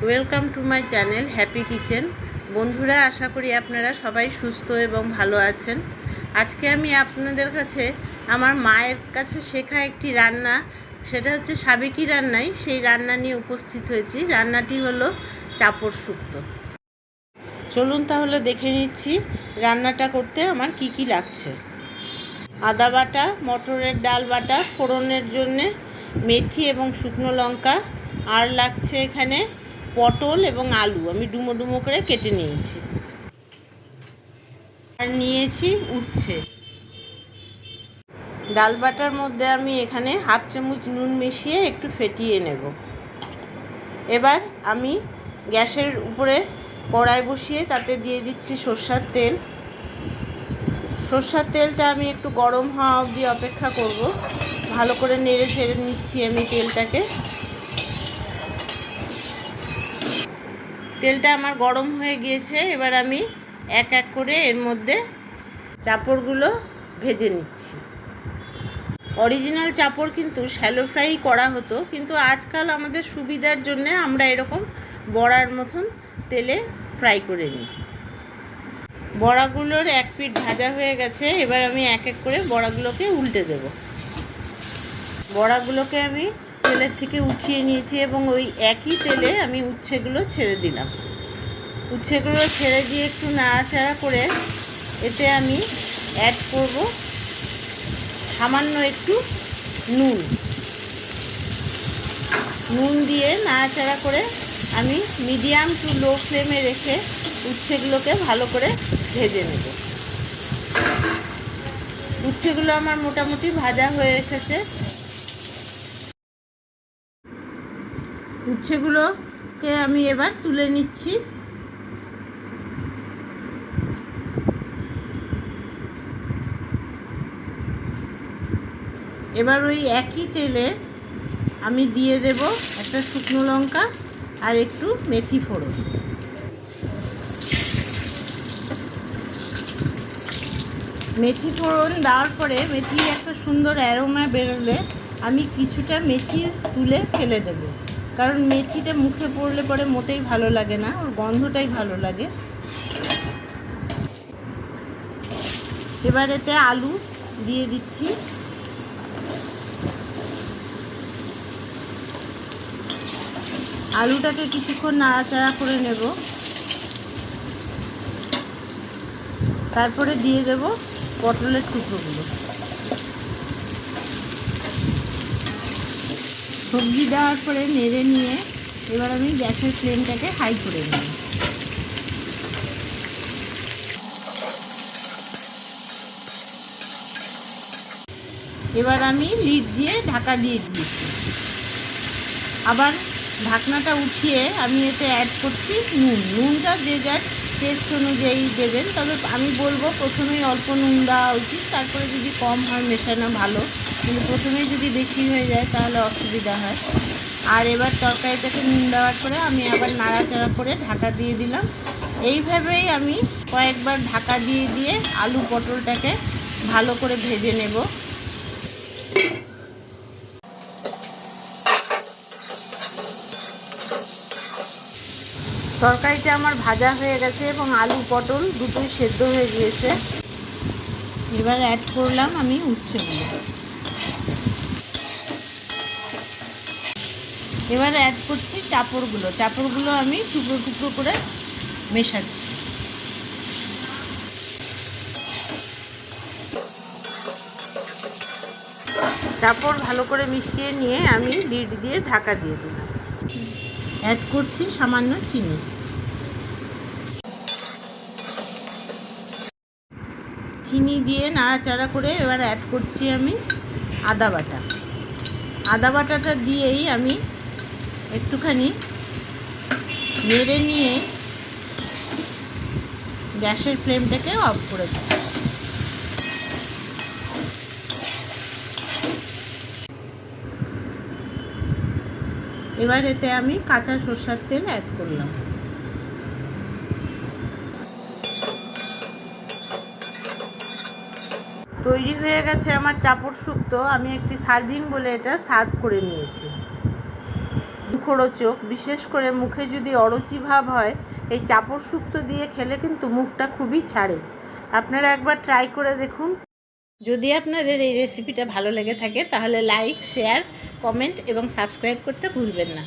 Welcome to my channel happy kitchen. বন্ধুরা, আশা করি আপনারা সবাই সুস্থ এবং ভালো আছেন। আজকে আমি আপনাদের কাছে আমার মায়ের কাছে শেখা একটি রান্না, সেটা হচ্ছে সাবেকি রান্নাই, সেই রান্না নিয়ে উপস্থিত হয়েছি। রান্নাটি হলো চাপড় শুক্তো। চলুন তাহলে দেখে নিচ্ছি রান্নাটা করতে আমার কি কি লাগছে। আদা বাটা, মটরের ডাল বাটা, ফোড়নের জন্যে মেথি এবং শুকনো লঙ্কা, আর লাগছে এখানে পটল এবং আলু আমি ডুমো ডুমো করে কেটে নিয়েছি, আর নিয়েছি উচ্ছে। ডাল বাটার মধ্যে আমি এখানে হাফ চামচ নুন মিশিয়ে একটু ফেটিয়ে নেব। এবার আমি গ্যাসের উপরে কড়াই বসিয়ে তাতে দিয়ে দিচ্ছি সরষের তেল। সরষের তেলটা আমি একটু গরম হওয়া অবধি অপেক্ষা করব। ভালো করে নেড়ে ছেড়ে নিচ্ছি আমি তেলটাকে। তেলটা আমার গরম হয়ে গিয়েছে। এবার আমি এক এক করে এর মধ্যে চাপড়গুলো ভেজে নিচ্ছি। অরিজিনাল চাপড় কিন্তু শ্যালো ফ্রাই করা হতো, কিন্তু আজকাল আমাদের সুবিধার জন্য আমরা এরকম বড়ার মতন তেলে ফ্রাই করে নিই। বড়াগুলোর এক পিঠ ভাজা হয়ে গেছে। এবার আমি এক এক করে বড়াগুলোকে উল্টে দেব। বড়াগুলোকে আমি তেলের থেকে উঠিয়ে নিয়েছি এবং ওই একই তেলে আমি উচ্ছেগুলো ছেড়ে দিলাম। উচ্ছেগুলো ছেড়ে দিয়ে একটু নাড়াচাড়া করে এতে আমি অ্যাড করব সামান্য একটু নুন। নুন দিয়ে নাড়াচাড়া করে আমি মিডিয়াম টু লো ফ্লেমে রেখে উচ্ছেগুলোকে ভালো করে ভেজে নেব। উচ্ছেগুলো আমার মোটামুটি ভাজা হয়ে এসেছে। উচ্ছেগুলোকে আমি এবার তুলে নিচ্ছি। এবার ওই একই তেলে আমি দিয়ে দেব একটা শুকনো লঙ্কা আর একটু মেথি ফোড়ন। মেথি ফোড়ন দেওয়ার পরে মেথির একটা সুন্দর অ্যারোমা বেরোলে আমি কিছুটা মেথি তুলে ফেলে দেব, কারণ মেথিটা মুখে পড়লে পরে মোটেই ভালো লাগে না, ওর গন্ধটাই ভালো লাগে। এবার এতে আলু দিয়ে দিচ্ছি। আলুটাকে কিছুক্ষণ নাড়াচাড়া করে নেব। তারপরে দিয়ে দেব পটলের টুকরোগুলো। সবজি দেওয়ার পরে নেড়ে নিয়ে এবার আমি গ্যাসের ফ্লেমটাকে হাই করে নিই। এবার আমি লিড দিয়ে ঢাকা দিয়ে দিয়েছি। আবার ঢাকনাটা উঠিয়ে আমি এতে অ্যাড করছি নুন। নুনটা যে যার টেস্ট অনুযায়ী দেবেন, তবে আমি বলবো প্রথমেই অল্প নুন দেওয়া উচিত, তারপরে যদি কম হয় মেশানো ভালো, কিন্তু প্রথমেই যদি বেশি হয়ে যায় তাহলে অসুবিধা হয়। আর এবার তরকারিটাকে নুন দেওয়ার পরে আমি আবার নাড়াচাড়া করে ঢাকা দিয়ে দিলাম। এইভাবেই আমি কয়েকবার ঢাকা দিয়ে দিয়ে আলু পটলটাকে ভালো করে ভেজে নেব। তরকারিটা আমার ভাজা হয়ে গেছে এবং আলু পটল দুটোই সেদ্ধ হয়ে গিয়েছে। এবার অ্যাড করলাম আমি উচ্ছেগুলো। এবার অ্যাড করছি চাপড়গুলো। চাপড়গুলো আমি টুকরো টুকরো করে মেশাচ্ছি। চাপড় ভালো করে মিশিয়ে নিয়ে আমি লিড দিয়ে ঢাকা দিয়ে দিলাম। অ্যাড করছি সামান্য চিনি। চিনি দিয়ে নাড়াচাড়া করে এবার অ্যাড করছি আমি আদা বাটা। আদা বাটাটা দিয়েই আমি একটুখানি নেড়ে নিয়ে গ্যাসের ফ্লেমটাকে অফ করে দিই। এবার এতে আমি কাঁচা সরষের তেল অ্যাড করলাম। তৈরি হয়ে গেছে আমার চাপড় শুক্তো। আমি একটি সার্ভিং বলে এটা সার্ভ করে নিয়েছি। মুখরোচক। বিশেষ করে মুখে যদি অরুচি ভাব হয়, এই চাপড় শুক্তো দিয়ে খেলে কিন্তু মুখটা খুবই ছাড়ে। আপনারা একবার ট্রাই করে দেখুন। যদি আপনাদের এই রেসিপিটা ভালো লেগে থাকে তাহলে লাইক, শেয়ার, কমেন্ট এবং সাবস্ক্রাইব করতে ভুলবেন না।